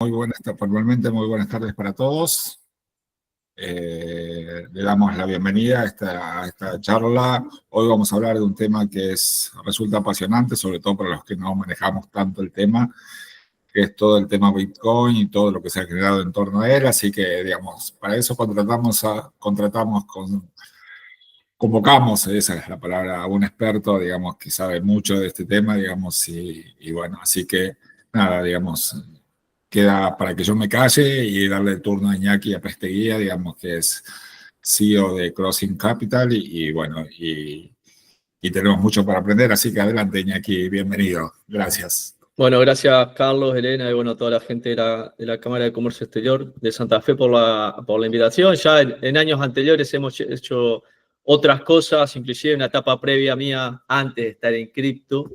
Formalmente muy buenas tardes para todos. Le damos la bienvenida a esta charla. Hoy vamos a hablar de un tema que resulta apasionante, sobre todo para los que no manejamos tanto el tema, que es todo el tema Bitcoin y todo lo que se ha generado en torno a él. Así que, digamos, para eso convocamos, esa es la palabra, a un experto, digamos, que sabe mucho de este tema, digamos, y bueno, así que nada, digamos, queda para que yo me calle y darle el turno a Iñaki Apesteguía, digamos, que es CEO de Crossing Capital, y bueno, y tenemos mucho para aprender, así que adelante, Iñaki, bienvenido. Gracias. Bueno, gracias Carlos, Elena y bueno, toda la gente de la Cámara de Comercio Exterior de Santa Fe por la invitación. Ya en años anteriores hemos hecho otras cosas, inclusive una etapa previa mía antes de estar en cripto.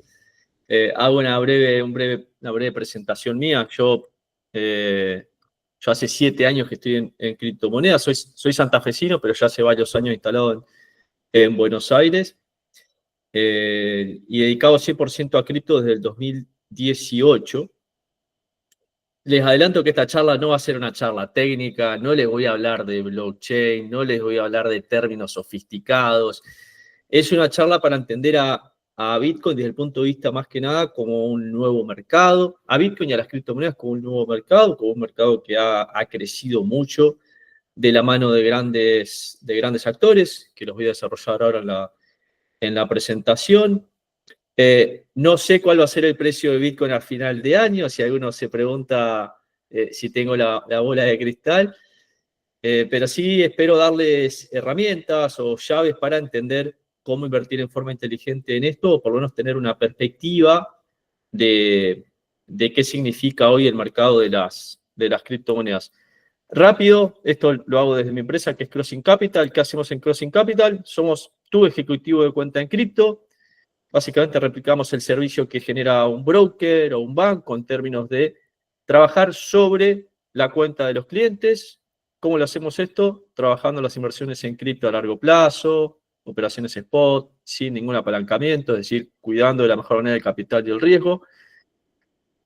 Hago una breve presentación mía. Yo hace 7 años que estoy en criptomonedas. Soy santafesino, pero ya hace varios años instalado en Buenos Aires. Y dedicado 100% a cripto desde el 2018. Les adelanto que esta charla no va a ser una charla técnica, no les voy a hablar de blockchain, no les voy a hablar de términos sofisticados. Es una charla para entender a Bitcoin desde el punto de vista más que nada como un nuevo mercado, a Bitcoin y a las criptomonedas como un nuevo mercado, como un mercado que ha crecido mucho de la mano de grandes actores, que los voy a desarrollar ahora en la presentación. No sé cuál va a ser el precio de Bitcoin al final de año, si alguno se pregunta si tengo la bola de cristal, pero sí espero darles herramientas o llaves para entender cómo invertir en forma inteligente en esto, o por lo menos tener una perspectiva de qué significa hoy el mercado de las criptomonedas. Rápido, esto lo hago desde mi empresa, que es Crossing Capital. ¿Qué hacemos en Crossing Capital? Somos tu ejecutivo de cuenta en cripto. Básicamente replicamos el servicio que genera un broker o un banco en términos de trabajar sobre la cuenta de los clientes. ¿Cómo lo hacemos esto? Trabajando las inversiones en cripto a largo plazo, operaciones spot, sin ningún apalancamiento, es decir, cuidando de la mejor manera del capital y el riesgo.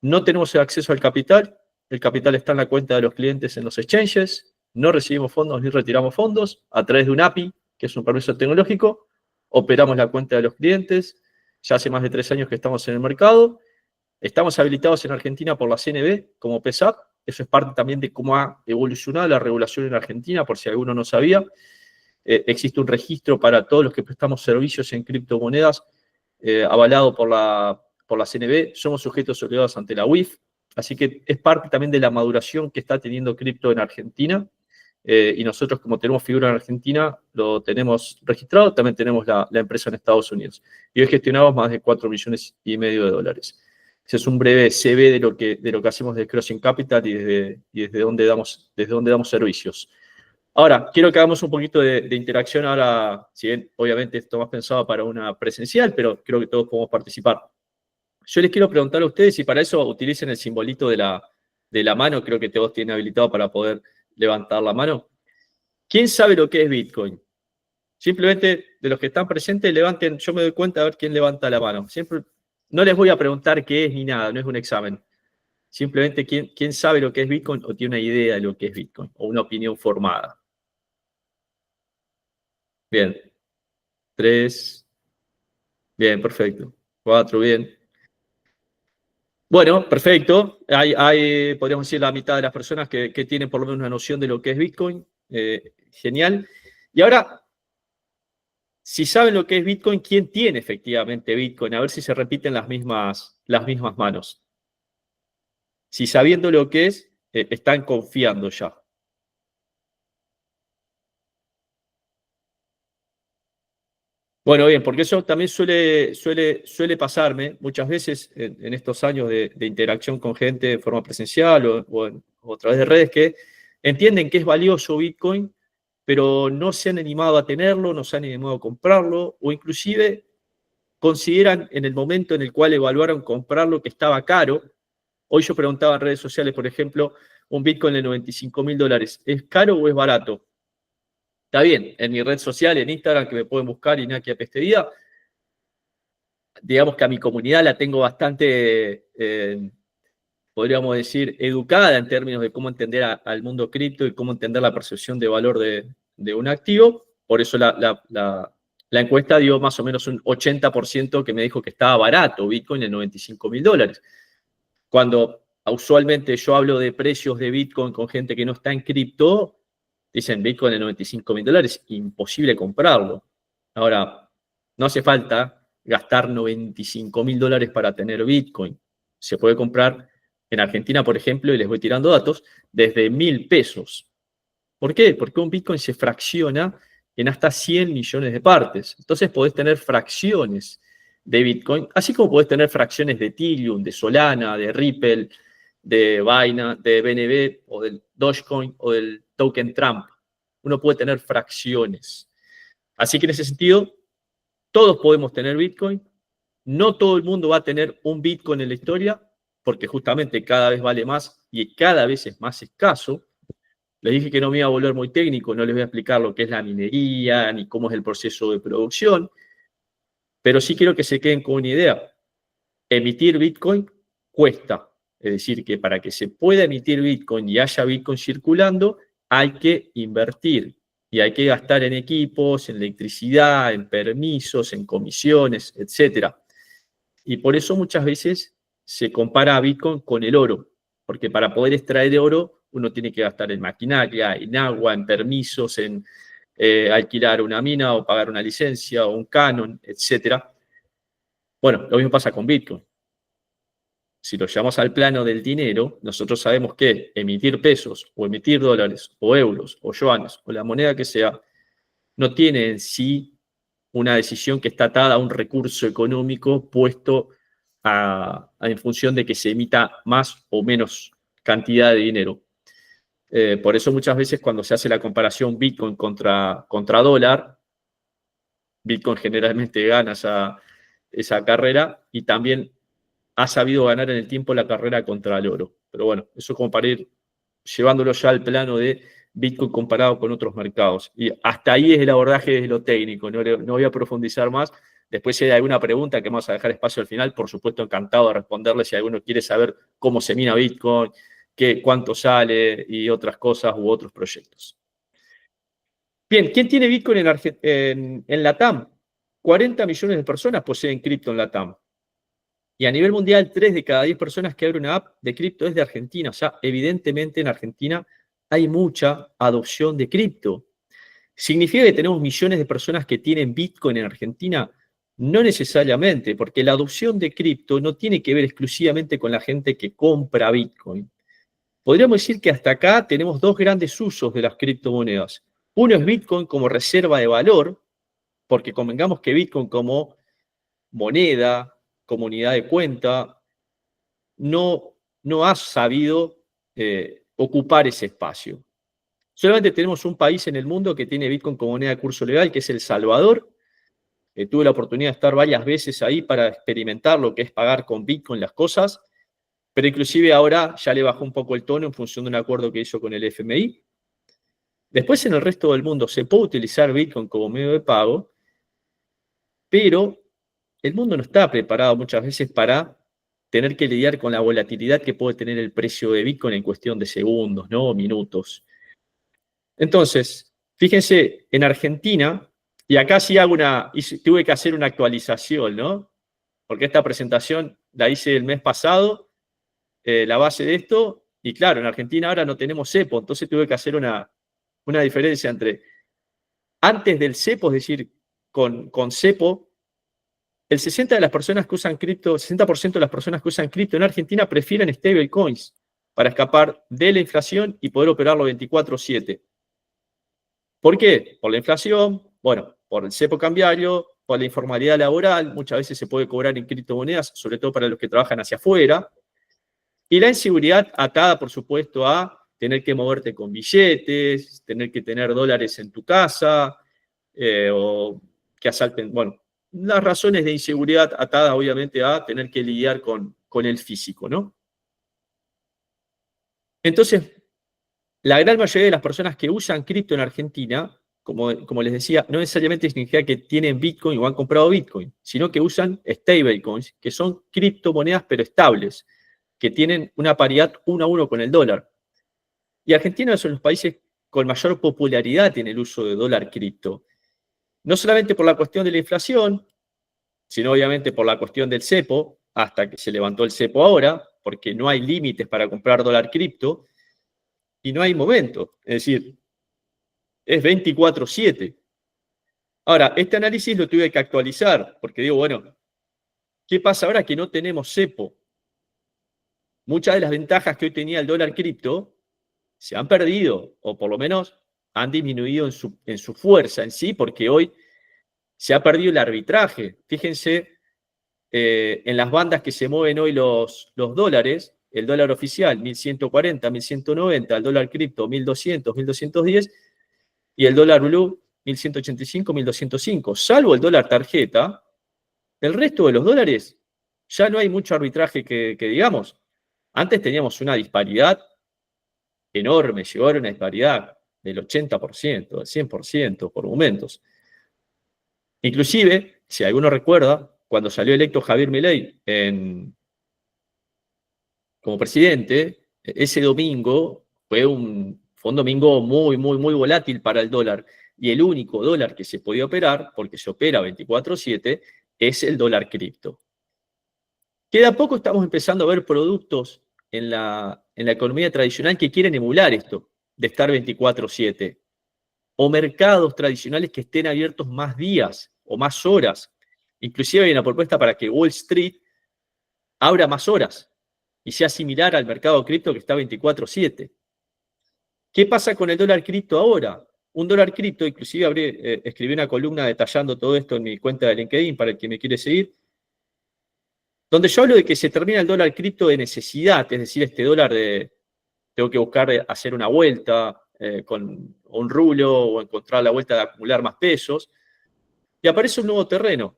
No tenemos acceso al capital. El capital está en la cuenta de los clientes en los exchanges. No recibimos fondos ni retiramos fondos. A través de un API, que es un permiso tecnológico, operamos la cuenta de los clientes. Ya hace más de 3 años que estamos en el mercado. Estamos habilitados en Argentina por la CNB como PESAP. Eso es parte también de cómo ha evolucionado la regulación en Argentina, por si alguno no sabía. Existe un registro para todos los que prestamos servicios en criptomonedas, avalado por la CNB. Somos sujetos obligados ante la UIF. Así que es parte también de la maduración que está teniendo cripto en Argentina. Y nosotros, como tenemos figura en Argentina, lo tenemos registrado. También tenemos la empresa en Estados Unidos. Y hoy gestionamos más de 4,5 millones de dólares. Ese es un breve CV de lo que hacemos de Crossing Capital y desde dónde damos servicios. Ahora, quiero que hagamos un poquito de interacción ahora, si bien obviamente esto más pensado para una presencial, pero creo que todos podemos participar. Yo les quiero preguntar a ustedes si para eso utilicen el simbolito de la mano. Creo que todos tienen habilitado para poder levantar la mano. ¿Quién sabe lo que es Bitcoin? Simplemente de los que están presentes, levanten, yo me doy cuenta a ver quién levanta la mano. Siempre, no les voy a preguntar qué es ni nada, no es un examen. Simplemente quién sabe lo que es Bitcoin o tiene una idea de lo que es Bitcoin o una opinión formada. Bien. 3. Bien, perfecto. 4, bien. Bueno, perfecto. Podríamos decir, la mitad de las personas que tienen por lo menos una noción de lo que es Bitcoin. Genial. Y ahora, si saben lo que es Bitcoin, ¿quién tiene efectivamente Bitcoin? A ver si se repiten las mismas manos. Si sabiendo lo que es, están confiando ya. Bueno, bien, porque eso también suele pasarme muchas veces en estos años de interacción con gente de forma presencial o a través de redes, que entienden que es valioso Bitcoin, pero no se han animado a tenerlo, no se han animado a comprarlo, o inclusive consideran en el momento en el cual evaluaron comprarlo que estaba caro. Hoy yo preguntaba en redes sociales, por ejemplo, un Bitcoin de $95.000, ¿es caro o es barato? Está bien, en mi red social, en Instagram, que me pueden buscar, Iñaki Apesteguía, digamos que a mi comunidad la tengo bastante, podríamos decir, educada en términos de cómo entender al mundo cripto y cómo entender la percepción de valor de un activo. Por eso la encuesta dio más o menos un 80% que me dijo que estaba barato Bitcoin en $95.000. Cuando usualmente yo hablo de precios de Bitcoin con gente que no está en cripto, dicen Bitcoin en $95.000, imposible comprarlo. Ahora, no hace falta gastar $95.000 para tener Bitcoin. Se puede comprar en Argentina, por ejemplo, y les voy tirando datos, desde 1.000 pesos. ¿Por qué? Porque un Bitcoin se fracciona en hasta 100 millones de partes. Entonces podés tener fracciones de Bitcoin, así como podés tener fracciones de Ethereum, de Solana, de Ripple, de Binance, de BNB, o del Dogecoin, o del token Trump. Uno puede tener fracciones. Así que en ese sentido, todos podemos tener Bitcoin. No todo el mundo va a tener un Bitcoin en la historia, porque justamente cada vez vale más y cada vez es más escaso. Les dije que no me iba a volver muy técnico, no les voy a explicar lo que es la minería, ni cómo es el proceso de producción, pero sí quiero que se queden con una idea. Emitir Bitcoin cuesta, es decir, que para que se pueda emitir Bitcoin y haya Bitcoin circulando, hay que invertir y hay que gastar en equipos, en electricidad, en permisos, en comisiones, etc. Y por eso muchas veces se compara a Bitcoin con el oro, porque para poder extraer oro uno tiene que gastar en maquinaria, en agua, en permisos, en alquilar una mina o pagar una licencia o un canon, etc. Bueno, lo mismo pasa con Bitcoin. Si lo llevamos al plano del dinero, nosotros sabemos que emitir pesos o emitir dólares o euros o yuanes o la moneda que sea, no tiene en sí una decisión que está atada a un recurso económico puesto en función de que se emita más o menos cantidad de dinero. Por eso muchas veces cuando se hace la comparación Bitcoin contra dólar, Bitcoin generalmente gana esa carrera y también ha sabido ganar en el tiempo la carrera contra el oro. Pero bueno, eso es como para ir llevándolo ya al plano de Bitcoin comparado con otros mercados. Y hasta ahí es el abordaje desde lo técnico, no voy a profundizar más. Después si hay alguna pregunta que vamos a dejar espacio al final, por supuesto encantado de responderle si alguno quiere saber cómo se mina Bitcoin, cuánto sale y otras cosas u otros proyectos. Bien, ¿quién tiene Bitcoin en LATAM? 40 millones de personas poseen cripto en LATAM. Y a nivel mundial, 3 de cada 10 personas que abren una app de cripto es de Argentina. O sea, evidentemente en Argentina hay mucha adopción de cripto. ¿Significa que tenemos millones de personas que tienen Bitcoin en Argentina? No necesariamente, porque la adopción de cripto no tiene que ver exclusivamente con la gente que compra Bitcoin. Podríamos decir que hasta acá tenemos 2 grandes usos de las criptomonedas. Uno es Bitcoin como reserva de valor, porque convengamos que Bitcoin como moneda, como unidad de cuenta, no ha sabido ocupar ese espacio. Solamente tenemos un país en el mundo que tiene Bitcoin como moneda de curso legal, que es El Salvador. Tuve la oportunidad de estar varias veces ahí para experimentar lo que es pagar con Bitcoin las cosas, pero inclusive ahora ya le bajó un poco el tono en función de un acuerdo que hizo con el FMI. Después en el resto del mundo se puede utilizar Bitcoin como medio de pago, pero el mundo no está preparado muchas veces para tener que lidiar con la volatilidad que puede tener el precio de Bitcoin en cuestión de segundos, ¿no? Minutos. Entonces, fíjense, en Argentina, y acá sí tuve que hacer una actualización, ¿no? Porque esta presentación la hice el mes pasado, la base de esto, y claro, en Argentina ahora no tenemos cepo, entonces tuve que hacer una diferencia entre antes del cepo, es decir, con cepo, el 60% de las personas que usan cripto, 60% de las personas que usan cripto en Argentina prefieren stablecoins para escapar de la inflación y poder operarlo 24/7. ¿Por qué? Por la inflación, bueno, por el cepo cambiario, por la informalidad laboral, muchas veces se puede cobrar en criptomonedas, sobre todo para los que trabajan hacia afuera, y la inseguridad atada, por supuesto, a tener que moverte con billetes, tener que tener dólares en tu casa, o que asalten, bueno, las razones de inseguridad atadas obviamente a tener que lidiar con el físico, ¿no? Entonces, la gran mayoría de las personas que usan cripto en Argentina, como les decía, no necesariamente significa que tienen Bitcoin o han comprado Bitcoin, sino que usan stablecoins, que son criptomonedas pero estables. que tienen una paridad 1 a 1 con el dólar. Y Argentina es uno de los países con mayor popularidad en el uso de dólar cripto. No solamente por la cuestión de la inflación, sino obviamente por la cuestión del cepo, hasta que se levantó el cepo ahora, porque no hay límites para comprar dólar cripto y no hay momento. Es decir, es 24/7. Ahora, este análisis lo tuve que actualizar, porque digo, bueno, ¿qué pasa ahora que no tenemos cepo? Muchas de las ventajas que hoy tenía el dólar cripto se han perdido, o por lo menos han disminuido en su fuerza en sí, porque hoy se ha perdido el arbitraje. Fíjense en las bandas que se mueven hoy los dólares, el dólar oficial 1140, 1190, el dólar cripto 1200, 1210 y el dólar blue 1185, 1205. Salvo el dólar tarjeta, el resto de los dólares ya no hay mucho arbitraje que digamos. Antes teníamos una disparidad enorme, llegó a haber una disparidad del 80%, del 100% por momentos. Inclusive, si alguno recuerda, cuando salió electo Javier Milei como presidente, ese domingo fue un domingo muy, muy, muy volátil para el dólar. Y el único dólar que se podía operar, porque se opera 24/7, es el dólar cripto. Que de a poco estamos empezando a ver productos en la economía tradicional que quieren emular esto, de estar 24/7. O mercados tradicionales que estén abiertos más días o más horas. Inclusive hay una propuesta para que Wall Street abra más horas y sea similar al mercado cripto que está 24/7. ¿Qué pasa con el dólar cripto ahora? Un dólar cripto, inclusive escribí una columna detallando todo esto en mi cuenta de LinkedIn para el que me quiere seguir, donde yo hablo de que se termina el dólar cripto de necesidad, es decir, este dólar de tengo que buscar hacer una vuelta con un rulo o encontrar la vuelta de acumular más pesos, y aparece un nuevo terreno.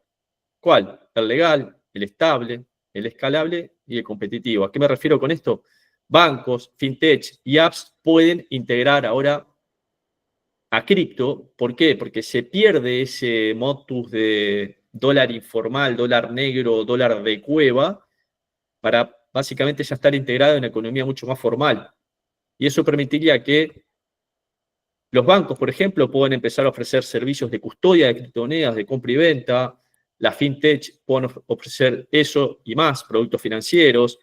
¿Cuál? El legal, el estable, el escalable y el competitivo. ¿A qué me refiero con esto? Bancos, fintech y apps pueden integrar ahora a cripto. ¿Por qué? Porque se pierde ese modus de dólar informal, dólar negro, dólar de cueva, para básicamente ya estar integrado en una economía mucho más formal. Y eso permitiría que los bancos, por ejemplo, puedan empezar a ofrecer servicios de custodia de criptomonedas, de compra y venta. Las fintech pueden ofrecer eso y más, productos financieros.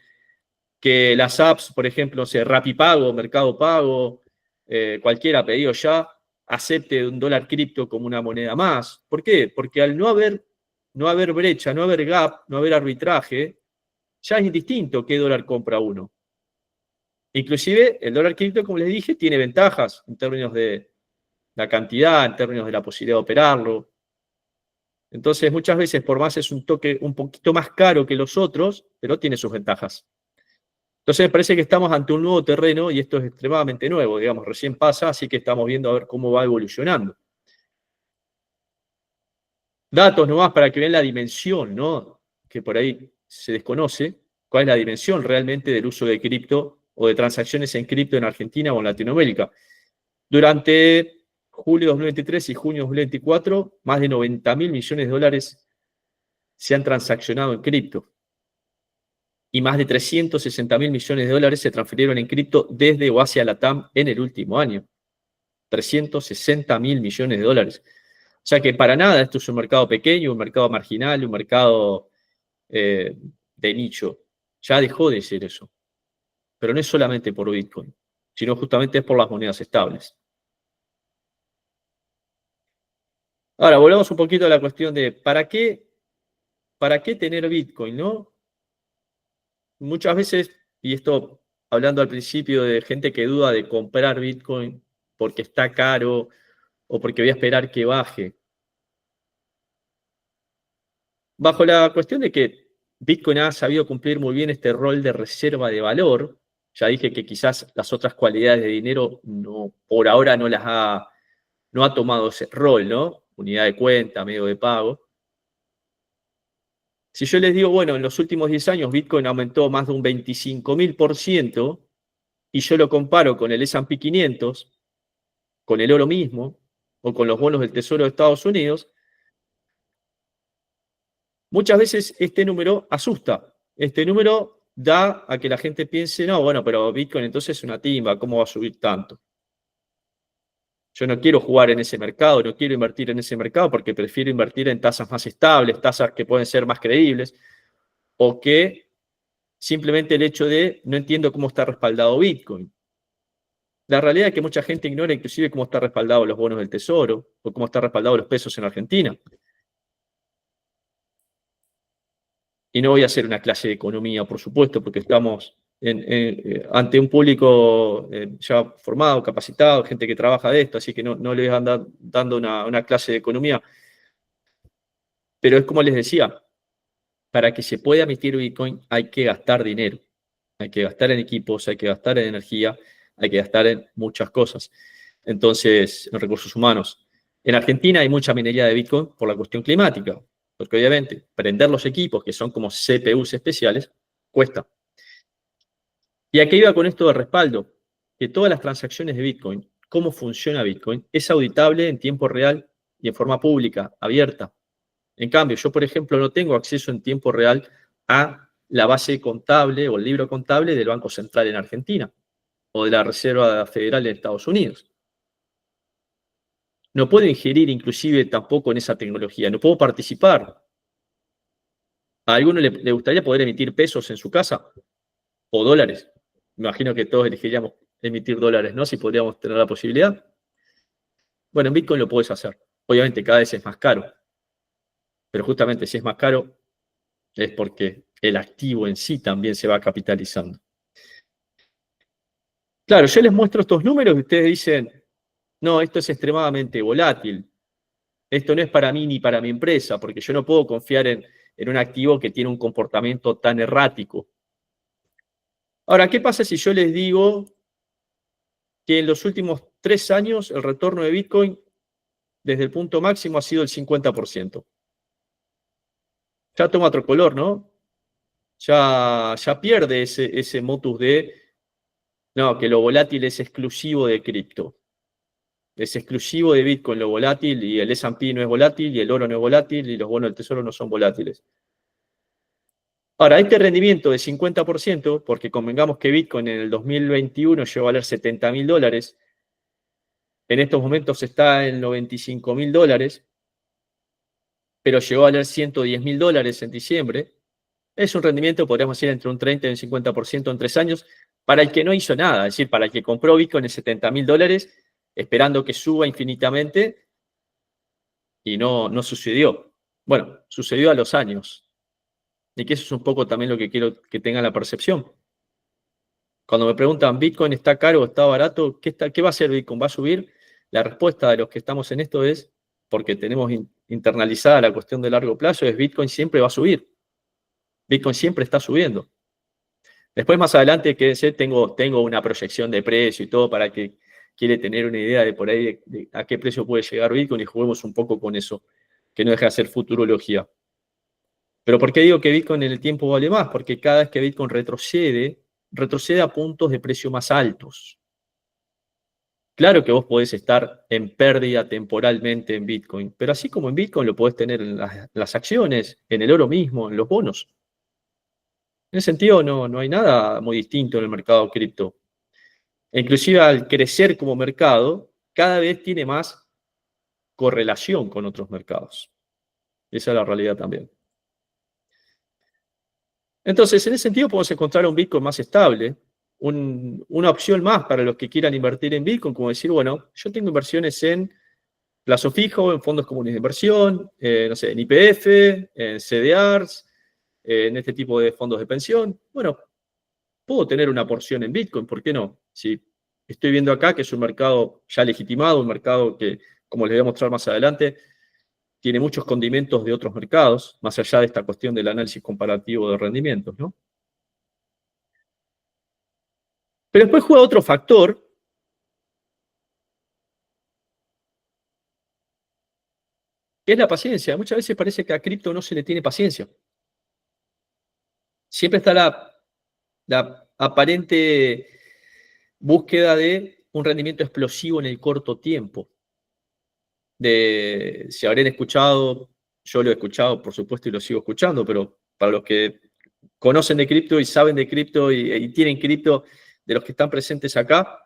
Que las apps, por ejemplo, Rapipago, Mercado Pago, cualquiera pedido ya, acepte un dólar cripto como una moneda más. ¿Por qué? Porque al no haber brecha, no haber gap, no haber arbitraje, ya es indistinto qué dólar compra uno. Inclusive el dólar cripto, como les dije, tiene ventajas en términos de la cantidad, en términos de la posibilidad de operarlo. Entonces, muchas veces, por más es un poquito más caro que los otros, pero tiene sus ventajas. Entonces, me parece que estamos ante un nuevo terreno y esto es extremadamente nuevo, digamos, recién pasa, así que estamos viendo a ver cómo va evolucionando. Datos nomás para que vean la dimensión, ¿no? Que por ahí se desconoce, cuál es la dimensión realmente del uso de cripto o de transacciones en cripto en Argentina o en Latinoamérica. Durante julio de 2023 y junio de 2024, más de 90.000 millones de dólares se han transaccionado en cripto. Y más de 360.000 millones de dólares se transfirieron en cripto desde o hacia LATAM en el último año. 360.000 millones de dólares. O sea que para nada esto es un mercado pequeño, un mercado marginal, un mercado de nicho. Ya dejó de ser eso. Pero no es solamente por Bitcoin, sino justamente es por las monedas estables. Ahora, volvamos un poquito a la cuestión de ¿para qué tener Bitcoin, no? Muchas veces, y esto hablando al principio de gente que duda de comprar Bitcoin porque está caro o porque voy a esperar que baje. Bajo la cuestión de que Bitcoin ha sabido cumplir muy bien este rol de reserva de valor, ya dije que quizás las otras cualidades de dinero no, por ahora no ha tomado ese rol, ¿no? Unidad de cuenta, medio de pago. Si yo les digo, bueno, en los últimos 10 años Bitcoin aumentó más de un 25.000% y yo lo comparo con el S&P 500, con el oro mismo o con los bonos del Tesoro de Estados Unidos, muchas veces este número asusta. Este número da a que la gente piense, no, bueno, pero Bitcoin entonces es una timba, ¿cómo va a subir tanto? Yo no quiero jugar en ese mercado, no quiero invertir en ese mercado porque prefiero invertir en tasas más estables, tasas que pueden ser más creíbles, o que simplemente el hecho de no entiendo cómo está respaldado Bitcoin. La realidad es que mucha gente ignora inclusive cómo está respaldado los bonos del Tesoro o cómo está respaldado los pesos en Argentina. Y no voy a hacer una clase de economía, por supuesto, porque estamos ante un público ya formado, capacitado, gente que trabaja de esto, así que no les voy a andar dando una clase de economía. Pero es como les decía, para que se pueda emitir Bitcoin hay que gastar dinero. Hay que gastar en equipos, hay que gastar en energía, hay que gastar en muchas cosas. Entonces, en recursos humanos. En Argentina hay mucha minería de Bitcoin por la cuestión climática, porque obviamente prender los equipos, que son como CPUs especiales, cuesta. Y aquí iba con esto de respaldo, que todas las transacciones de Bitcoin, cómo funciona Bitcoin, es auditable en tiempo real y en forma pública, abierta. En cambio, yo, por ejemplo, no tengo acceso en tiempo real a la base contable o el libro contable del Banco Central en Argentina o de la Reserva Federal de Estados Unidos. No puedo ingerir inclusive tampoco en esa tecnología, no puedo participar. ¿A alguno le gustaría poder emitir pesos en su casa o dólares? Me imagino que todos elegiríamos emitir dólares, ¿no? Si podríamos tener la posibilidad. Bueno, en Bitcoin lo puedes hacer. Obviamente cada vez es más caro, pero justamente si es más caro es porque el activo en sí también se va capitalizando. Claro, yo les muestro estos números y ustedes dicen, no, esto es extremadamente volátil. Esto no es para mí ni para mi empresa, porque yo no puedo confiar en un activo que tiene un comportamiento tan errático. Ahora, ¿qué pasa si yo les digo que en los últimos 3 años el retorno de Bitcoin desde el punto máximo ha sido el 50%? Ya toma otro color, ¿no? Ya pierde ese motus de, no, que lo volátil es exclusivo de cripto. Es exclusivo de Bitcoin lo volátil, y el S&P no es volátil, y el oro no es volátil, y los bonos del tesoro no son volátiles. Ahora, este rendimiento de 50%, porque convengamos que Bitcoin en el 2021 llegó a valer $70.000, en estos momentos está en $95.000, pero llegó a valer $110.000 en diciembre, es un rendimiento, podríamos decir, entre un 30 y un 50% en 3 años, para el que no hizo nada, es decir, para el que compró Bitcoin en $70.000, esperando que suba infinitamente, y no sucedió. Bueno, sucedió a los años. Y que eso es un poco también lo que quiero que tengan la percepción. Cuando me preguntan, ¿Bitcoin está caro o está barato? ¿Qué va a hacer Bitcoin? ¿Va a subir? La respuesta de los que estamos en esto es, porque tenemos internalizada la cuestión de largo plazo, es Bitcoin siempre va a subir. Bitcoin siempre está subiendo. Después, más adelante, quédense, tengo una proyección de precio y todo para que quiere tener una idea de por ahí de a qué precio puede llegar Bitcoin, y juguemos un poco con eso, que no deja de ser futurología. Pero ¿por qué digo que Bitcoin en el tiempo vale más? Porque cada vez que Bitcoin retrocede a puntos de precio más altos. Claro que vos podés estar en pérdida temporalmente en Bitcoin, pero así como en Bitcoin lo podés tener en las acciones, en el oro mismo, en los bonos. En ese sentido no hay nada muy distinto en el mercado cripto. Inclusive al crecer como mercado, cada vez tiene más correlación con otros mercados. Esa es la realidad también. Entonces, en ese sentido podemos encontrar un Bitcoin más estable, una opción más para los que quieran invertir en Bitcoin, como decir, bueno, yo tengo inversiones en plazo fijo, en fondos comunes de inversión, no sé, en YPF, en CDRs, en este tipo de fondos de pensión. Bueno, puedo tener una porción en Bitcoin, ¿por qué no? Si estoy viendo acá que es un mercado ya legitimado, un mercado que, como les voy a mostrar más adelante, tiene muchos condimentos de otros mercados, más allá de esta cuestión del análisis comparativo de rendimientos, ¿no? Pero después juega otro factor, que es la paciencia. Muchas veces parece que a cripto no se le tiene paciencia. Siempre está la aparente búsqueda de un rendimiento explosivo en el corto tiempo. Si habrán escuchado, yo lo he escuchado, por supuesto, y lo sigo escuchando, pero para los que conocen de cripto y saben de cripto y tienen cripto, de los que están presentes acá,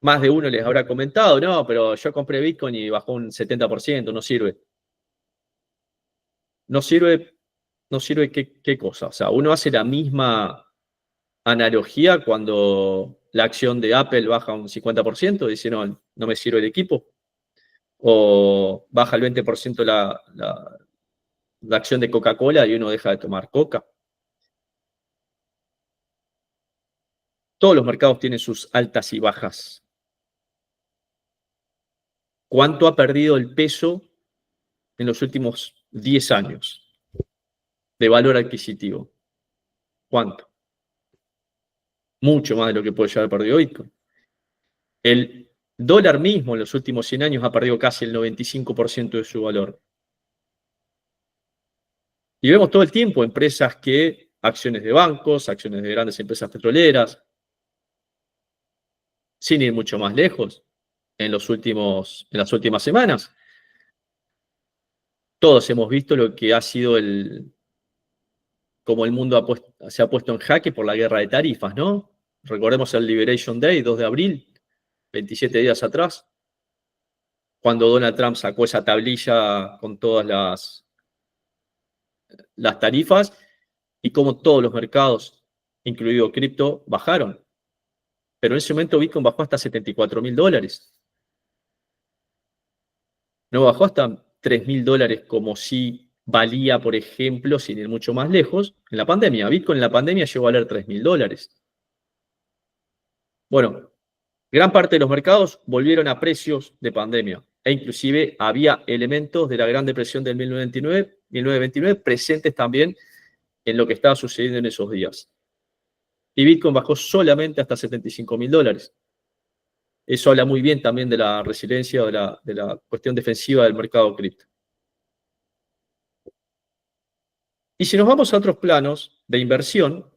más de uno les habrá comentado, no, pero yo compré Bitcoin y bajó un 70%, no sirve. No sirve, no sirve qué cosa. O sea, uno hace la misma analogía cuando la acción de Apple baja un 50%, dice, no, no me sirve el equipo. O baja el 20% la acción de Coca-Cola y uno deja de tomar Coca. Todos los mercados tienen sus altas y bajas. ¿Cuánto ha perdido el peso en los últimos 10 años de valor adquisitivo? ¿Cuánto? Mucho más de lo que puede llegar a haber perdido Bitcoin. El dólar mismo en los últimos 100 años ha perdido casi el 95% de su valor. Y vemos todo el tiempo empresas que, acciones de bancos, acciones de grandes empresas petroleras, sin ir mucho más lejos, en las últimas semanas, todos hemos visto lo que ha sido como el mundo se ha puesto en jaque por la guerra de tarifas, ¿no? Recordemos el Liberation Day, 2 de abril, 27 días atrás, cuando Donald Trump sacó esa tablilla con todas las tarifas y cómo todos los mercados, incluido cripto, bajaron. Pero en ese momento Bitcoin bajó hasta $74.000. No bajó hasta $3.000 como si valía, por ejemplo, sin ir mucho más lejos, en la pandemia. Bitcoin en la pandemia llegó a valer $3.000. Bueno, gran parte de los mercados volvieron a precios de pandemia. E inclusive había elementos de la Gran Depresión del 1929 presentes también en lo que estaba sucediendo en esos días. Y Bitcoin bajó solamente hasta $75.000. Eso habla muy bien también de la resiliencia o de la cuestión defensiva del mercado cripto. Y si nos vamos a otros planos de inversión,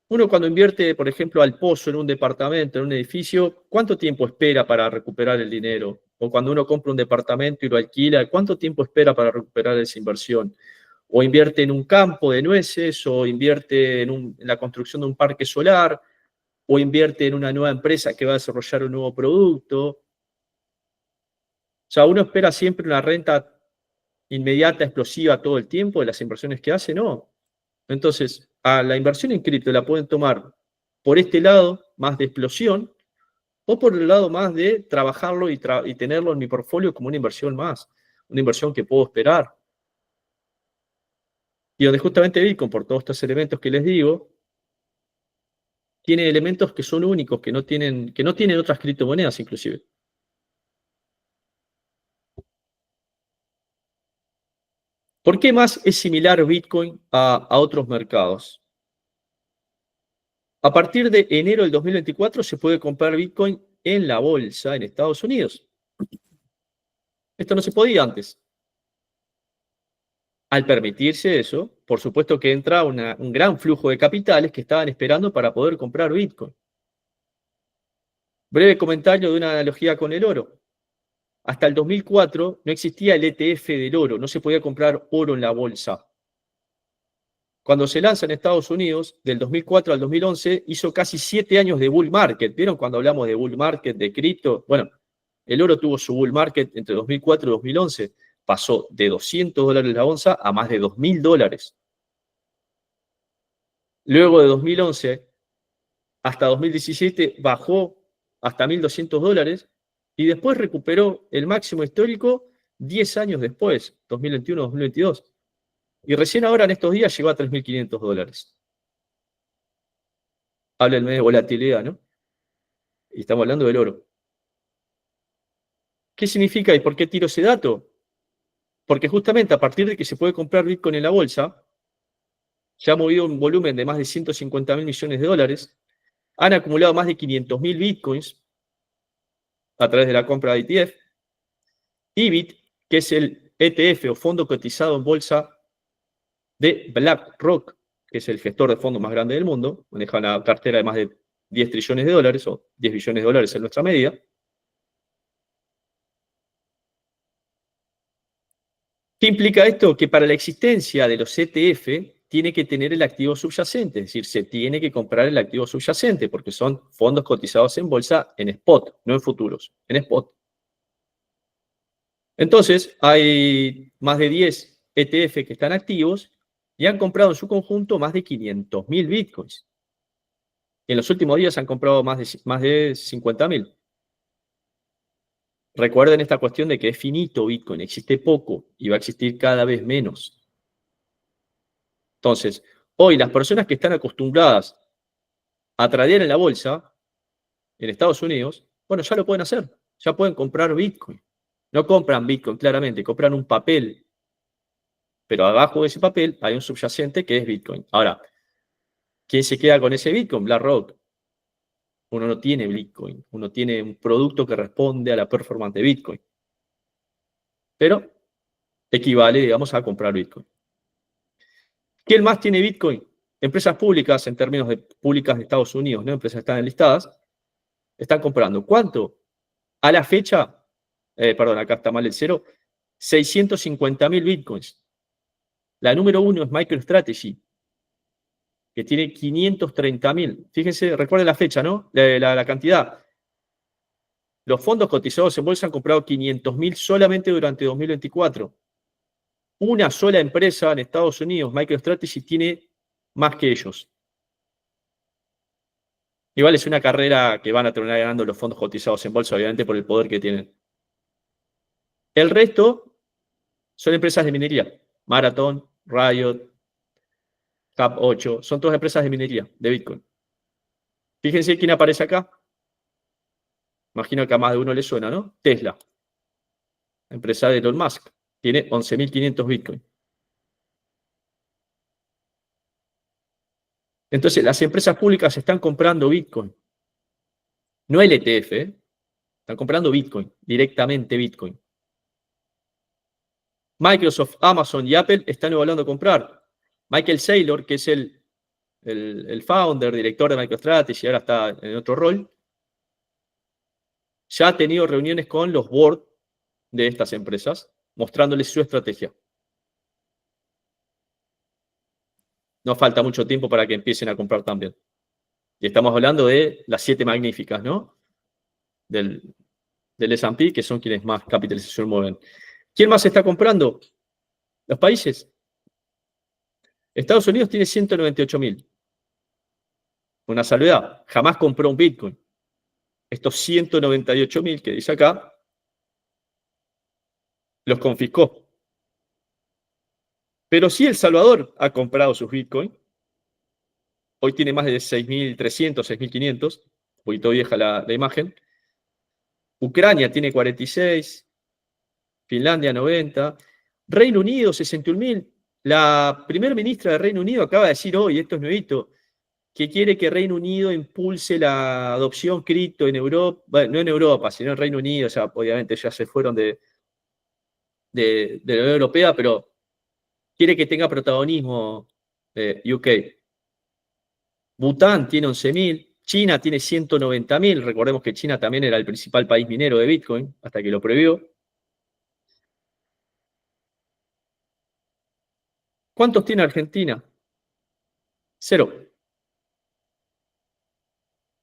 uno cuando invierte, por ejemplo, al pozo en un departamento, en un edificio, ¿cuánto tiempo espera para recuperar el dinero? O cuando uno compra un departamento y lo alquila, ¿cuánto tiempo espera para recuperar esa inversión? O invierte en un campo de nueces, o invierte en la construcción de un parque solar, o invierte en una nueva empresa que va a desarrollar un nuevo producto. O sea, uno espera siempre una renta inmediata, explosiva todo el tiempo de las inversiones que hace, no. Entonces, a la inversión en cripto la pueden tomar por este lado, más de explosión, o por el lado más de trabajarlo y tenerlo en mi portfolio como una inversión más, una inversión que puedo esperar. Y donde justamente Bitcoin, por todos estos elementos que les digo, tiene elementos que son únicos, que no tienen otras criptomonedas inclusive. ¿Por qué más es similar Bitcoin a otros mercados? A partir de enero del 2024 se puede comprar Bitcoin en la bolsa en Estados Unidos. Esto no se podía antes. Al permitirse eso, por supuesto que entra un gran flujo de capitales que estaban esperando para poder comprar Bitcoin. Breve comentario de una analogía con el oro. Hasta el 2004 no existía el ETF del oro, no se podía comprar oro en la bolsa. Cuando se lanza en Estados Unidos, del 2004 al 2011, hizo casi 7 años de bull market. ¿Vieron cuando hablamos de bull market, de cripto? Bueno, el oro tuvo su bull market entre 2004 y 2011. Pasó de $200 la onza a más de $2.000. Luego de 2011 hasta 2017 bajó hasta $1.200 y después recuperó el máximo histórico 10 años después, 2021-2022. Y recién ahora en estos días llegó a $3.500. Habla el mes de volatilidad, ¿no? Y estamos hablando del oro. ¿Qué significa y por qué tiro ese dato? Porque justamente a partir de que se puede comprar Bitcoin en la bolsa, se ha movido un volumen de más de $150.000 millones, han acumulado más de 500.000 Bitcoins a través de la compra de ETF. IBIT, que es el ETF o fondo cotizado en bolsa de BlackRock, que es el gestor de fondos más grande del mundo, maneja una cartera de más de $10 trillones o $10 billones en nuestra medida. ¿Qué implica esto? Que para la existencia de los ETF tiene que tener el activo subyacente, es decir, se tiene que comprar el activo subyacente, porque son fondos cotizados en bolsa en spot, no en futuros, en spot. Entonces, hay más de 10 ETF que están activos y han comprado en su conjunto más de 500.000 bitcoins. En los últimos días han comprado más de 50.000. Recuerden esta cuestión de que es finito Bitcoin, existe poco y va a existir cada vez menos. Entonces, hoy las personas que están acostumbradas a tradear en la bolsa, en Estados Unidos, bueno, ya lo pueden hacer, ya pueden comprar Bitcoin. No compran Bitcoin, claramente, compran un papel, pero abajo de ese papel hay un subyacente que es Bitcoin. Ahora, ¿quién se queda con ese Bitcoin? BlackRock. Uno no tiene Bitcoin, uno tiene un producto que responde a la performance de Bitcoin. Pero equivale, digamos, a comprar Bitcoin. ¿Quién más tiene Bitcoin? Empresas públicas, en términos de públicas de Estados Unidos, ¿no? Empresas que están enlistadas, están comprando. ¿Cuánto? A la fecha, perdón, acá está mal el cero, 650.000 Bitcoins. La número 1 es MicroStrategy, que tiene 530.000. Fíjense, recuerden la fecha, ¿no? La cantidad. Los fondos cotizados en bolsa han comprado 500.000 solamente durante 2024. Una sola empresa en Estados Unidos, MicroStrategy, tiene más que ellos. Igual es una carrera que van a terminar ganando los fondos cotizados en bolsa, obviamente, por el poder que tienen. El resto son empresas de minería. Marathon, Riot, Cap8, son todas empresas de minería, de Bitcoin. Fíjense quién aparece acá. Imagino que a más de uno le suena, ¿no? Tesla, empresa de Elon Musk, tiene 11.500 Bitcoin. Entonces, las empresas públicas están comprando Bitcoin. No el ETF, están comprando Bitcoin, directamente Bitcoin. Microsoft, Amazon y Apple están evaluando comprar. Michael Saylor, que es el founder, director de MicroStrategy, ahora está en otro rol, ya ha tenido reuniones con los board de estas empresas, mostrándoles su estrategia. No falta mucho tiempo para que empiecen a comprar también. Y estamos hablando de las 7 magníficas, ¿no? Del S&P, que son quienes más capitalización mueven. ¿Quién más está comprando? Los países. Estados Unidos tiene 198.000. Una salvedad, jamás compró un Bitcoin. Estos 198.000 que dice acá, los confiscó. Pero sí El Salvador ha comprado sus Bitcoin. Hoy tiene más de 6.300, 6.500. Un poquito vieja la imagen. Ucrania tiene 46. Finlandia 90. Reino Unido 61.000. La primera ministra de Reino Unido acaba de decir hoy, esto es nuevito, que quiere que Reino Unido impulse la adopción cripto en Europa, bueno, no en Europa, sino en Reino Unido, o sea, obviamente ya se fueron de la Unión Europea, pero quiere que tenga protagonismo UK. Bután tiene 11.000, China tiene 190.000, recordemos que China también era el principal país minero de Bitcoin, hasta que lo prohibió. ¿Cuántos tiene Argentina? 0.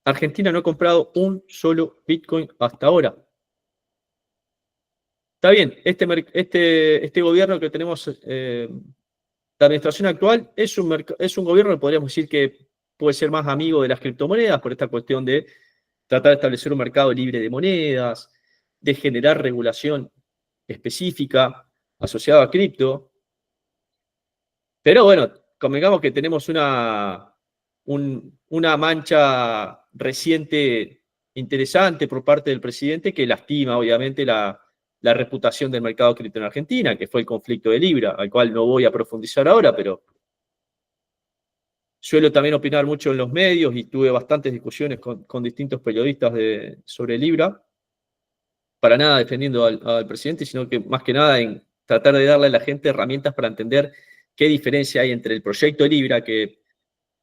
Argentina no ha comprado un solo Bitcoin hasta ahora. Está bien, este gobierno que tenemos, la administración actual, es un gobierno que podríamos decir que puede ser más amigo de las criptomonedas por esta cuestión de tratar de establecer un mercado libre de monedas, de generar regulación específica asociada a cripto. Pero bueno, convengamos que tenemos una mancha reciente interesante por parte del presidente que lastima, obviamente, la reputación del mercado cripto en Argentina, que fue el conflicto de Libra, al cual no voy a profundizar ahora, pero suelo también opinar mucho en los medios y tuve bastantes discusiones con distintos periodistas sobre Libra, para nada defendiendo al presidente, sino que más que nada en tratar de darle a la gente herramientas para entender qué diferencia hay entre el proyecto de Libra que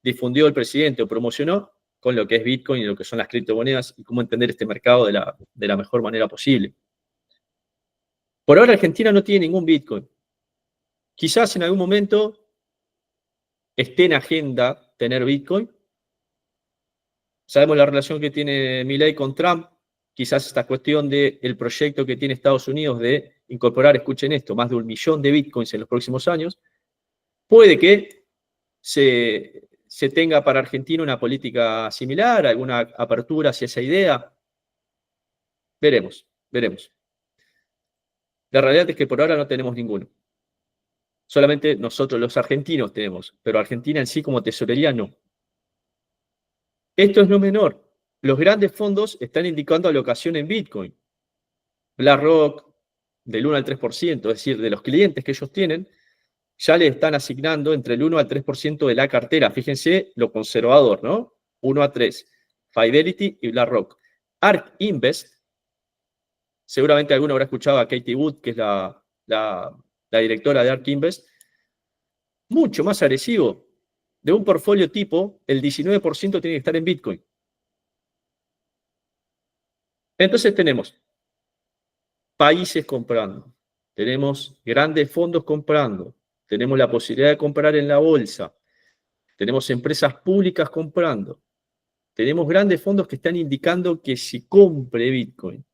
difundió el presidente o promocionó con lo que es Bitcoin y lo que son las criptomonedas y cómo entender este mercado de la mejor manera posible. Por ahora Argentina no tiene ningún Bitcoin. Quizás en algún momento esté en agenda tener Bitcoin. Sabemos la relación que tiene Milei con Trump, quizás esta cuestión del proyecto que tiene Estados Unidos de incorporar, escuchen esto, más de 1 millón de Bitcoins en los próximos años, puede que se tenga para Argentina una política similar, alguna apertura hacia esa idea. Veremos, veremos. La realidad es que por ahora no tenemos ninguno. Solamente nosotros los argentinos tenemos, pero Argentina en sí como tesorería no. Esto es no menor. Los grandes fondos están indicando alocación en Bitcoin. BlackRock, del 1 al 3%, es decir, de los clientes que ellos tienen, ya le están asignando entre el 1 al 3% de la cartera. Fíjense lo conservador, ¿no? 1 a 3. Fidelity y BlackRock. ARK Invest, seguramente alguno habrá escuchado a Katie Wood, que es la directora de ARK Invest, mucho más agresivo. De un portfolio tipo, el 19% tiene que estar en Bitcoin. Entonces tenemos países comprando, tenemos grandes fondos comprando, tenemos la posibilidad de comprar en la bolsa, tenemos empresas públicas comprando, tenemos grandes fondos que están indicando que se compre Bitcoin.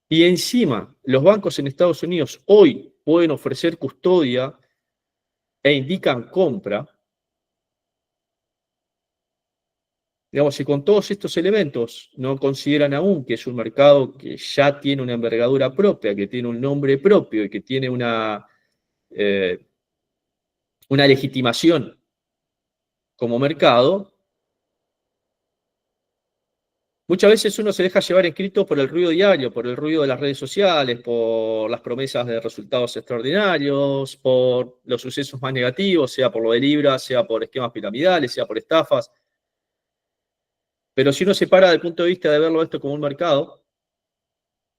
Y encima, los bancos en Estados Unidos hoy pueden ofrecer custodia e indican compra. Digamos, si con todos estos elementos no consideran aún que es un mercado que ya tiene una envergadura propia, que tiene un nombre propio y que tiene una legitimación como mercado, muchas veces uno se deja llevar escrito por el ruido diario, por el ruido de las redes sociales, por las promesas de resultados extraordinarios, por los sucesos más negativos, sea por lo de Libra, sea por esquemas piramidales, sea por estafas. Pero si uno se para desde el punto de vista de verlo esto como un mercado,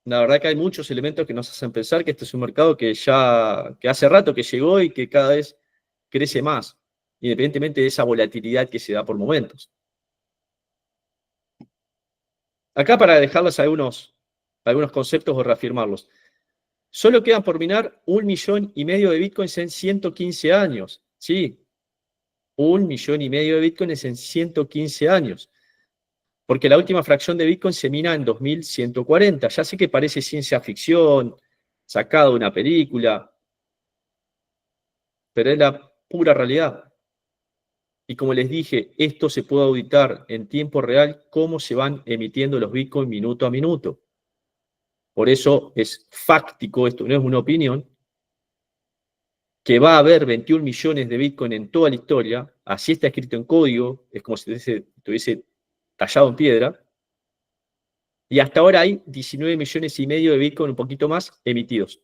la verdad que hay muchos elementos que nos hacen pensar que este es un mercado que hace rato que llegó y que cada vez crece más, independientemente de esa volatilidad que se da por momentos. Acá para dejarles algunos conceptos o reafirmarlos. Solo quedan por minar 1,5 millones de bitcoins en 115 años. Sí, 1,5 millones de bitcoins en 115 años. Porque la última fracción de Bitcoin se mina en 2140. Ya sé que parece ciencia ficción, sacado de una película, pero es la pura realidad. Y como les dije, esto se puede auditar en tiempo real cómo se van emitiendo los Bitcoin minuto a minuto. Por eso es fáctico, esto no es una opinión, que va a haber 21 millones de Bitcoin en toda la historia. Así está escrito en código, es como si estuviese tallado en piedra. Y hasta ahora hay 19,5 millones de Bitcoin, un poquito más, emitidos.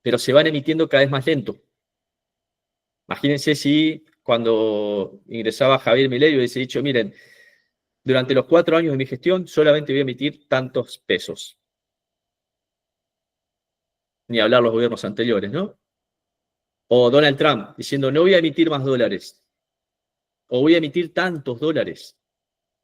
Pero se van emitiendo cada vez más lento. Imagínense si cuando ingresaba Javier Milei hubiese dicho, miren, durante los 4 años de mi gestión solamente voy a emitir tantos pesos. Ni hablar los gobiernos anteriores, ¿no? O Donald Trump diciendo, no voy a emitir más dólares. O voy a emitir tantos dólares.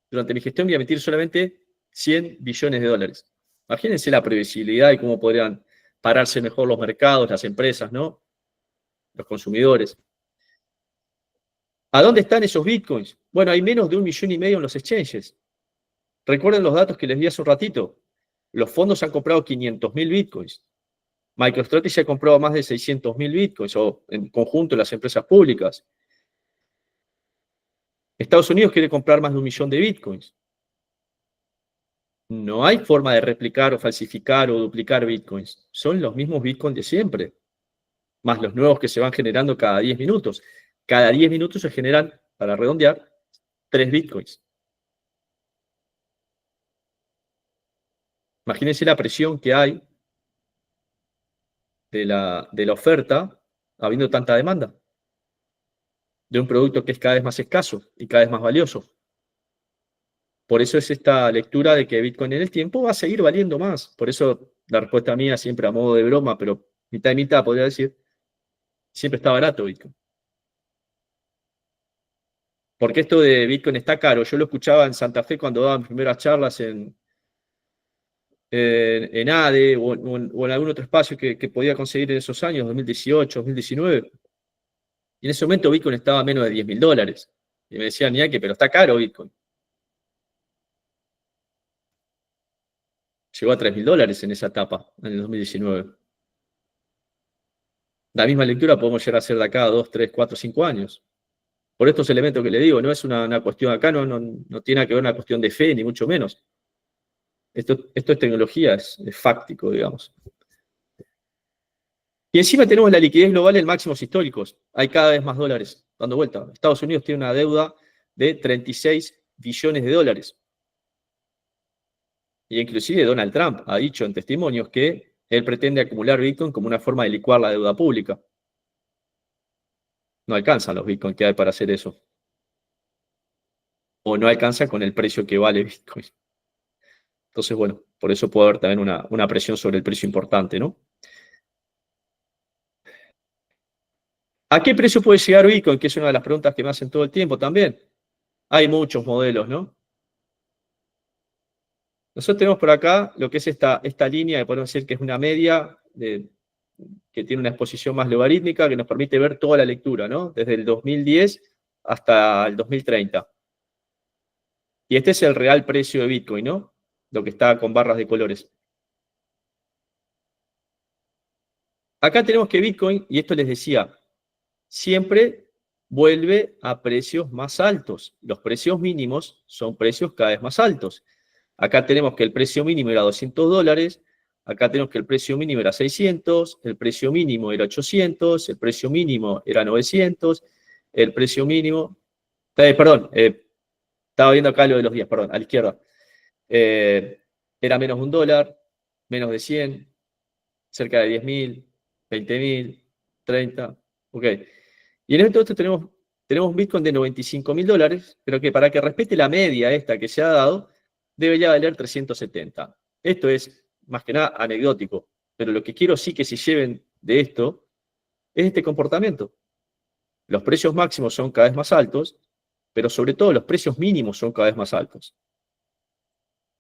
Durante mi gestión voy a emitir solamente 100 billones de dólares. Imagínense la previsibilidad y cómo podrían pararse mejor los mercados, las empresas, ¿no? Los consumidores. ¿A dónde están esos bitcoins? Bueno, hay menos de 1,5 millones en los exchanges. Recuerden los datos que les di hace un ratito. Los fondos han comprado 500.000 bitcoins. MicroStrategy ha comprado más de 600.000 bitcoins, o en conjunto las empresas públicas. Estados Unidos quiere comprar más de 1 millón de bitcoins. No hay forma de replicar o falsificar o duplicar bitcoins. Son los mismos bitcoins de siempre, más los nuevos que se van generando cada 10 minutos. Cada 10 minutos se generan, para redondear, 3 bitcoins. Imagínense la presión que hay de la oferta, habiendo tanta demanda, de un producto que es cada vez más escaso y cada vez más valioso. Por eso es esta lectura de que Bitcoin en el tiempo va a seguir valiendo más. Por eso la respuesta mía, siempre a modo de broma, pero mitad y mitad podría decir, siempre está barato Bitcoin. Porque esto de Bitcoin está caro. Yo lo escuchaba en Santa Fe cuando daba mis primeras charlas en ADE o en algún otro espacio que podía conseguir en esos años, 2018, 2019. Y en ese momento Bitcoin estaba a menos de $10.000. Y me decían, Iñaki, pero está caro Bitcoin. Llegó a $3.000 en esa etapa, en el 2019. La misma lectura podemos llegar a hacer de acá a 2, 3, 4, 5 años. Por estos elementos que le digo, no es una cuestión acá, no tiene que ver una cuestión de fe, ni mucho menos. Esto es tecnología, es fáctico, digamos. Y encima tenemos la liquidez global en máximos históricos. Hay cada vez más dólares dando vuelta. Estados Unidos tiene una deuda de 36 billones de dólares. Y inclusive Donald Trump ha dicho en testimonios que él pretende acumular Bitcoin como una forma de licuar la deuda pública. No alcanzan los Bitcoin que hay para hacer eso. O no alcanza con el precio que vale Bitcoin. Entonces, bueno, por eso puede haber también una presión sobre el precio importante, ¿no? ¿A qué precio puede llegar Bitcoin? Que es una de las preguntas que me hacen todo el tiempo también. Hay muchos modelos, ¿no? Nosotros tenemos por acá lo que es esta línea, que podemos decir que es una media, que tiene una exposición más logarítmica, que nos permite ver toda la lectura, ¿no? Desde el 2010 hasta el 2030. Y este es el real precio de Bitcoin, ¿no? Lo que está con barras de colores. Acá tenemos que Bitcoin, y esto les decía, siempre vuelve a precios más altos. Los precios mínimos son precios cada vez más altos. Acá tenemos que el precio mínimo era $200, acá tenemos que el precio mínimo era 600, el precio mínimo era 800, el precio mínimo era 900, el precio mínimo... perdón, estaba viendo acá lo de los días, perdón, a la izquierda. Era menos de $1, menos de 100, cerca de 10.000, 20.000, 30, ok. Y en este otro tenemos un Bitcoin de $95.000, pero que para que respete la media esta que se ha dado, debería valer 370. Esto es más que nada anecdótico, pero lo que quiero sí que se lleven de esto es este comportamiento. Los precios máximos son cada vez más altos, pero sobre todo los precios mínimos son cada vez más altos.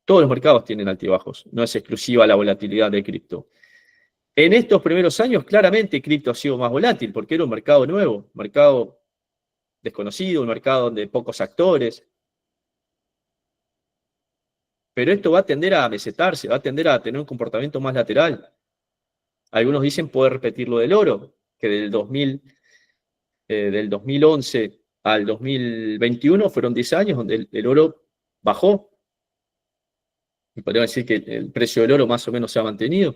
Todos los mercados tienen altibajos, no es exclusiva la volatilidad de cripto. En estos primeros años, claramente, cripto ha sido más volátil, porque era un mercado nuevo, un mercado desconocido, un mercado donde pocos actores. Pero esto va a tender a mesetarse, va a tender a tener un comportamiento más lateral. Algunos dicen poder repetir lo del oro, que del 2011 al 2021 fueron 10 años donde el oro bajó. Y podríamos decir que el precio del oro más o menos se ha mantenido.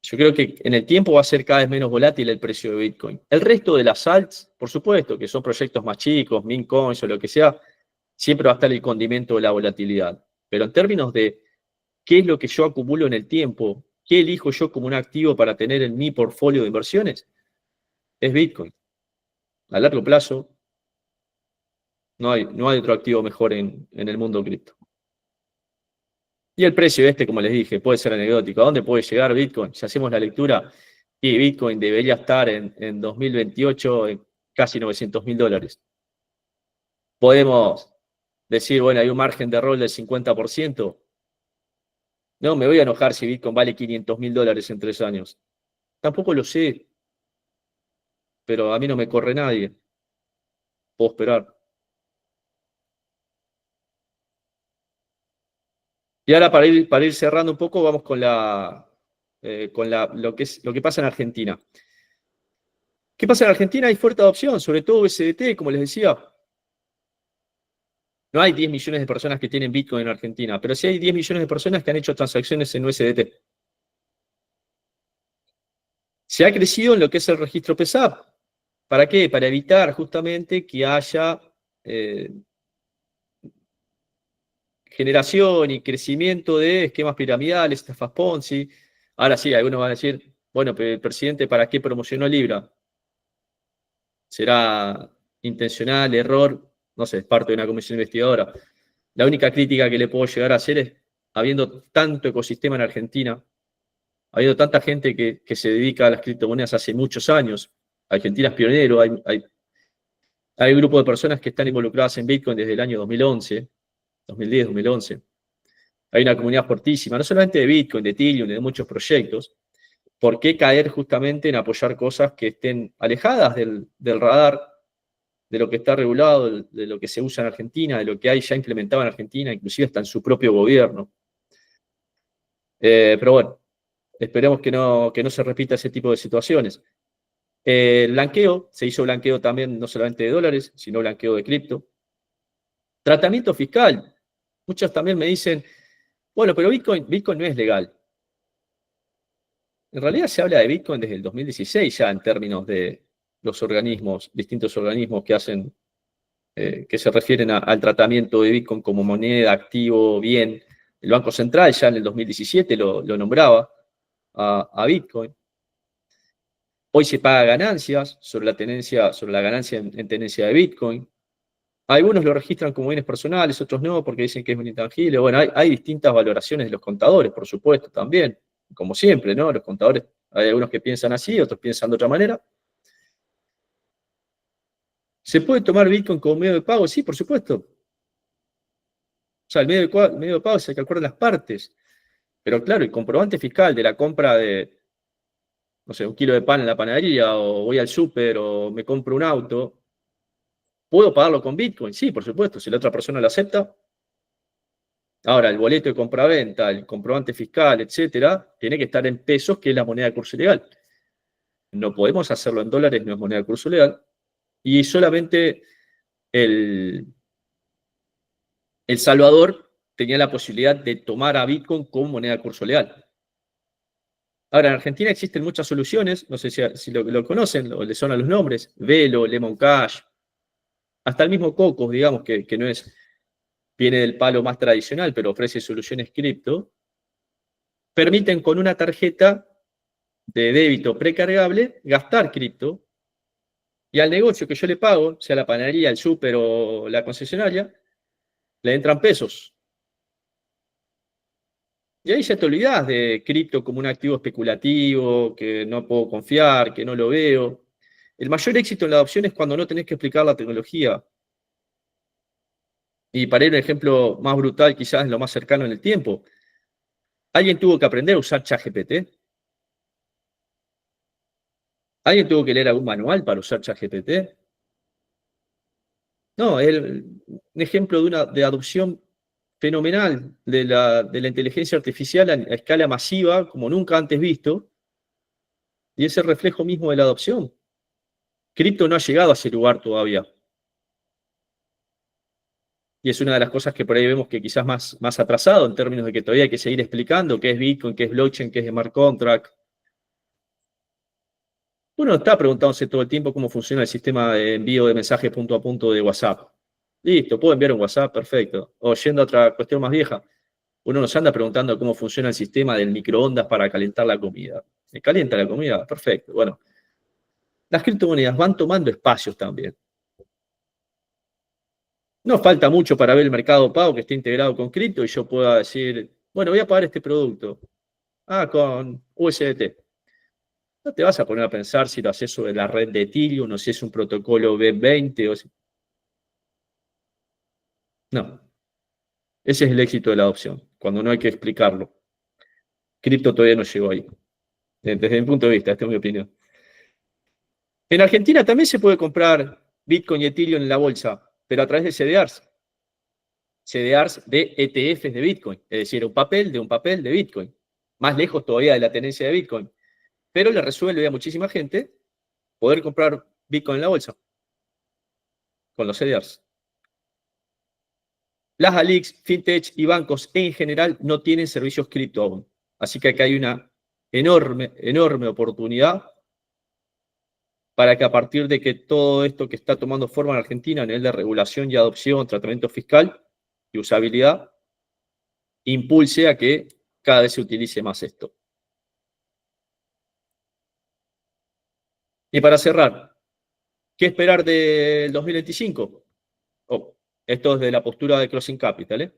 Yo creo que en el tiempo va a ser cada vez menos volátil el precio de Bitcoin. El resto de las alts, por supuesto, que son proyectos más chicos, mint coins o lo que sea, siempre va a estar el condimento de la volatilidad. Pero en términos de qué es lo que yo acumulo en el tiempo, qué elijo yo como un activo para tener en mi portfolio de inversiones, es Bitcoin. A largo plazo, no hay otro activo mejor en el mundo cripto. Y el precio como les dije, puede ser anecdótico. ¿A dónde puede llegar Bitcoin? Si hacemos la lectura, y Bitcoin debería estar en 2028 en casi $900.000. Podemos decir, bueno, hay un margen de error del 50%. No, me voy a enojar si Bitcoin vale $500.000 en 3 años. Tampoco lo sé, pero a mí no me corre nadie. Puedo esperar. Y ahora para ir cerrando un poco, vamos con lo que pasa en Argentina. ¿Qué pasa en Argentina? Hay fuerte adopción, sobre todo USDT, como les decía. No hay 10 millones de personas que tienen Bitcoin en Argentina, pero sí hay 10 millones de personas que han hecho transacciones en USDT. Se ha crecido en lo que es el registro PESAP. ¿Para qué? Para evitar justamente que haya generación y crecimiento de esquemas piramidales, estafas Ponzi. Ahora sí, algunos van a decir, bueno, pero el presidente, ¿para qué promocionó Libra? ¿Será intencional, error? No sé, es parte de una comisión investigadora. La única crítica que le puedo llegar a hacer es, habiendo tanto ecosistema en Argentina, habiendo tanta gente que se dedica a las criptomonedas hace muchos años, Argentina es pionero, hay un grupo de personas que están involucradas en Bitcoin desde el año 2011, 2010, 2011. Hay una comunidad fortísima, no solamente de Bitcoin, de Ethereum, de muchos proyectos. ¿por qué caer justamente en apoyar cosas que estén alejadas del radar, de lo que está regulado, de lo que se usa en Argentina, de lo que hay ya implementado en Argentina, inclusive hasta en su propio gobierno? Pero bueno, esperemos que no se repita ese tipo de situaciones. El blanqueo, se hizo blanqueo también no solamente de dólares, sino blanqueo de cripto. Tratamiento fiscal. Muchos también me dicen, bueno, pero Bitcoin no es legal. En realidad se habla de Bitcoin desde el 2016 ya en términos de los organismos, distintos organismos que hacen, que se refieren al tratamiento de Bitcoin como moneda, activo, bien. El Banco Central ya en el 2017 lo nombraba a Bitcoin. Hoy se paga ganancias sobre la ganancia en tenencia de Bitcoin. Algunos lo registran como bienes personales, otros no, porque dicen que es un intangible. Bueno, hay distintas valoraciones de los contadores, por supuesto, también. Como siempre, ¿no? Los contadores, hay algunos que piensan así, otros piensan de otra manera. ¿Se puede tomar Bitcoin como medio de pago? Sí, por supuesto. O sea, el medio de pago se calculan las partes. Pero claro, el comprobante fiscal de la compra de, no sé, un kilo de pan en la panadería, o voy al súper, o me compro un auto, ¿puedo pagarlo con Bitcoin? Sí, por supuesto, si la otra persona lo acepta. Ahora, el boleto de compraventa, el comprobante fiscal, etcétera, tiene que estar en pesos, que es la moneda de curso legal. No podemos hacerlo en dólares, no es moneda de curso legal. Y solamente El Salvador tenía la posibilidad de tomar a Bitcoin como moneda de curso legal. Ahora, en Argentina existen muchas soluciones, no sé si lo conocen o les suenan los nombres, Velo, Lemon Cash, hasta el mismo Cocos, digamos, que no es, viene del palo más tradicional, pero ofrece soluciones cripto, permiten con una tarjeta de débito precargable gastar cripto, y al negocio que yo le pago, sea la panadería, el súper o la concesionaria, le entran pesos. Y ahí ya te olvidás de cripto como un activo especulativo, que no puedo confiar, que no lo veo. El mayor éxito en la adopción es cuando no tenés que explicar la tecnología. Y para ir a un ejemplo más brutal, quizás lo más cercano en el tiempo, alguien tuvo que aprender a usar ChatGPT. ¿Alguien tuvo que leer algún manual para usar ChatGPT? No, es un ejemplo de adopción fenomenal de la inteligencia artificial a escala masiva, como nunca antes visto, y es el reflejo mismo de la adopción. Cripto no ha llegado a ese lugar todavía. Y es una de las cosas que por ahí vemos que quizás más atrasado, en términos de que todavía hay que seguir explicando qué es Bitcoin, qué es blockchain, qué es smart contract. Uno está preguntándose todo el tiempo cómo funciona el sistema de envío de mensajes punto a punto de WhatsApp. Listo, puedo enviar un WhatsApp, perfecto. O yendo a otra cuestión más vieja, uno nos anda preguntando cómo funciona el sistema del microondas para calentar la comida. ¿Se calienta la comida? Perfecto. Bueno, las criptomonedas van tomando espacios también. No falta mucho para ver el mercado pago que esté integrado con cripto y yo pueda decir, bueno, voy a pagar este producto. Con USDT. No te vas a poner a pensar si lo haces sobre la red de Ethereum o si es un protocolo B20 o si... No. Ese es el éxito de la adopción, cuando no hay que explicarlo. Cripto todavía no llegó ahí. Desde mi punto de vista, esta es mi opinión. En Argentina también se puede comprar Bitcoin y Ethereum en la bolsa, pero a través de CDRs. CDRs de ETFs de Bitcoin, es decir, un papel de Bitcoin. Más lejos todavía de la tenencia de Bitcoin. Pero le resuelve a muchísima gente poder comprar Bitcoin en la bolsa con los CDRs. Las ALICs, fintech y bancos en general no tienen servicios cripto aún. Así que acá hay una enorme oportunidad para que a partir de que todo esto que está tomando forma en Argentina a nivel de regulación y adopción, tratamiento fiscal y usabilidad, impulse a que cada vez se utilice más esto. Y para cerrar, ¿qué esperar del 2025? Esto es de la postura de Crossing Capital.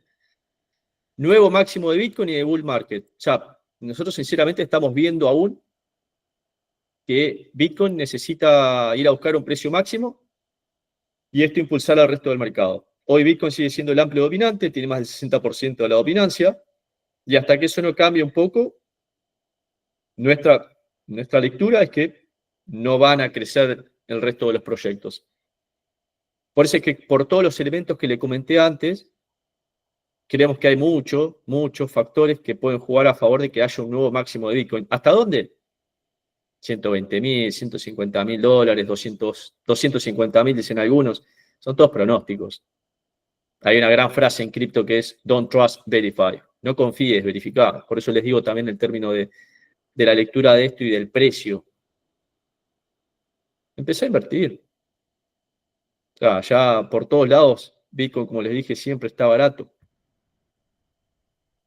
Nuevo máximo de Bitcoin y de bull market. O sea, nosotros sinceramente estamos viendo aún que Bitcoin necesita ir a buscar un precio máximo y esto impulsar al resto del mercado. Hoy Bitcoin sigue siendo el amplio dominante, tiene más del 60% de la dominancia, y hasta que eso no cambie un poco, nuestra nuestra lectura es que no van a crecer el resto de los proyectos. Por eso es que por todos los elementos que le comenté antes, creemos que hay muchos factores que pueden jugar a favor de que haya un nuevo máximo de Bitcoin. ¿Hasta dónde? 120.000, $150.000, 250.000 dicen algunos. Son todos pronósticos. Hay una gran frase en cripto que es "Don't trust, verify". No confíes, verifica. Por eso les digo también el término de la lectura de esto y del precio. Empecé a invertir. O sea, ya por todos lados, Bitcoin, como les dije, siempre está barato.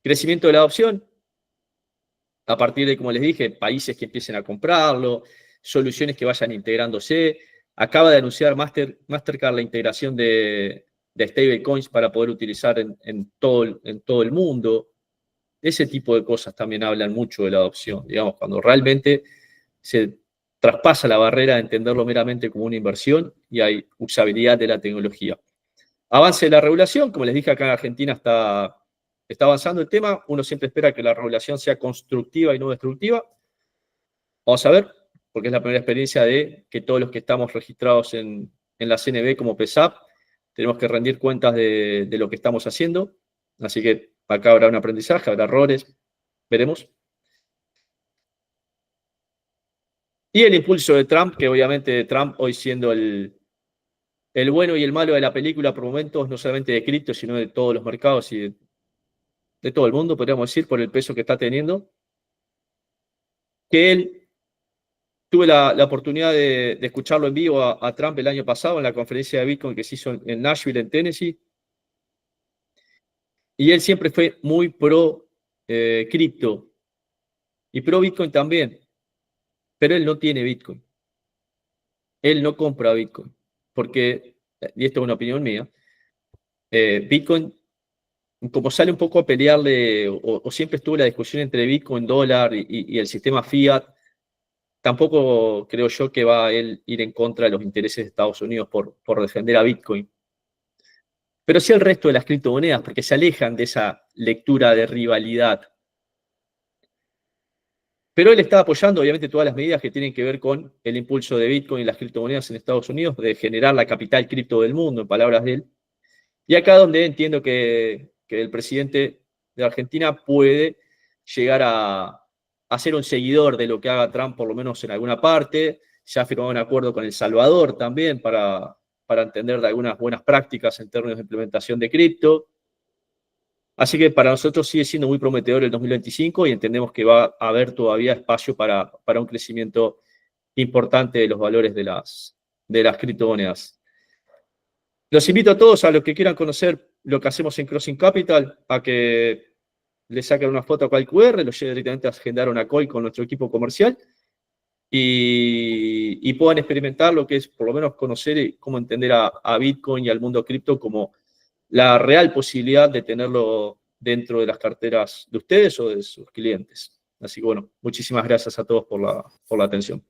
Crecimiento de la adopción. A partir de, como les dije, países que empiecen a comprarlo, soluciones que vayan integrándose. Acaba de anunciar Mastercard la integración de stablecoins para poder utilizar en todo el mundo. Ese tipo de cosas también hablan mucho de la adopción, digamos, cuando realmente se traspasa la barrera de entenderlo meramente como una inversión y hay usabilidad de la tecnología. Avance de la regulación, como les dije, acá en Argentina está avanzando el tema. Uno siempre espera que la regulación sea constructiva y no destructiva. Vamos a ver, porque es la primera experiencia de que todos los que estamos registrados en la CNB como PESAP tenemos que rendir cuentas de lo que estamos haciendo. Así que acá habrá un aprendizaje, habrá errores, veremos. Y el impulso de Trump, que obviamente Trump hoy siendo el bueno y el malo de la película por momentos, no solamente de cripto, sino de todos los mercados y de todo el mundo, podríamos decir, por el peso que está teniendo. Que él, tuve la oportunidad de escucharlo en vivo a Trump el año pasado en la conferencia de Bitcoin que se hizo en Nashville, en Tennessee. Y él siempre fue muy pro cripto y pro Bitcoin también. Pero él no tiene Bitcoin. Él no compra Bitcoin. Porque, y esto es una opinión mía, Bitcoin, como sale un poco a pelearle, o siempre estuvo la discusión entre Bitcoin, dólar y el sistema fiat, tampoco creo yo que va a él ir en contra de los intereses de Estados Unidos por defender a Bitcoin. Pero sí el resto de las criptomonedas, porque se alejan de esa lectura de rivalidad. Pero él está apoyando, obviamente, todas las medidas que tienen que ver con el impulso de Bitcoin y las criptomonedas en Estados Unidos, de generar la capital cripto del mundo, en palabras de él. Y acá donde entiendo que el presidente de Argentina puede llegar a ser un seguidor de lo que haga Trump, por lo menos en alguna parte. Ya ha firmado un acuerdo con El Salvador también para entender de algunas buenas prácticas en términos de implementación de cripto. Así que para nosotros sigue siendo muy prometedor el 2025 y entendemos que va a haber todavía espacio para un crecimiento importante de los valores de las criptomonedas. Los invito a todos, a los que quieran conocer lo que hacemos en Crossing Capital, a que le saquen una foto a el QR, lo lleven directamente a agendar una call con nuestro equipo comercial y puedan experimentar lo que es, por lo menos, conocer y cómo entender a Bitcoin y al mundo cripto como la real posibilidad de tenerlo dentro de las carteras de ustedes o de sus clientes. Así que, bueno, muchísimas gracias a todos por la atención.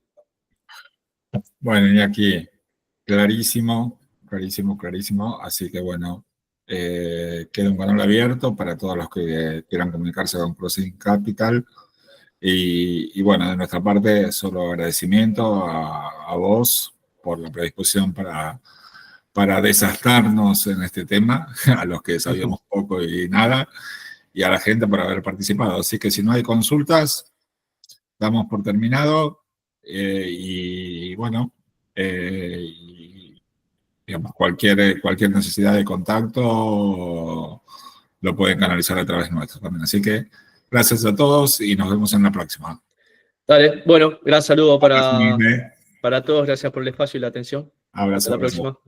Bueno, y aquí, clarísimo. Así que, bueno, queda un canal abierto para todos los que quieran comunicarse con Crossing Capital. Y bueno, de nuestra parte, solo agradecimiento a vos por la predisposición para desatarnos en este tema, a los que sabíamos poco y nada, y a la gente por haber participado. Así que si no hay consultas, damos por terminado. Y bueno, digamos, cualquier necesidad de contacto lo pueden canalizar a través nuestro también. Así que gracias a todos y nos vemos en la próxima. Dale, bueno, gran saludo para todos. Gracias por el espacio y la atención. Abrazo. Hasta la próxima.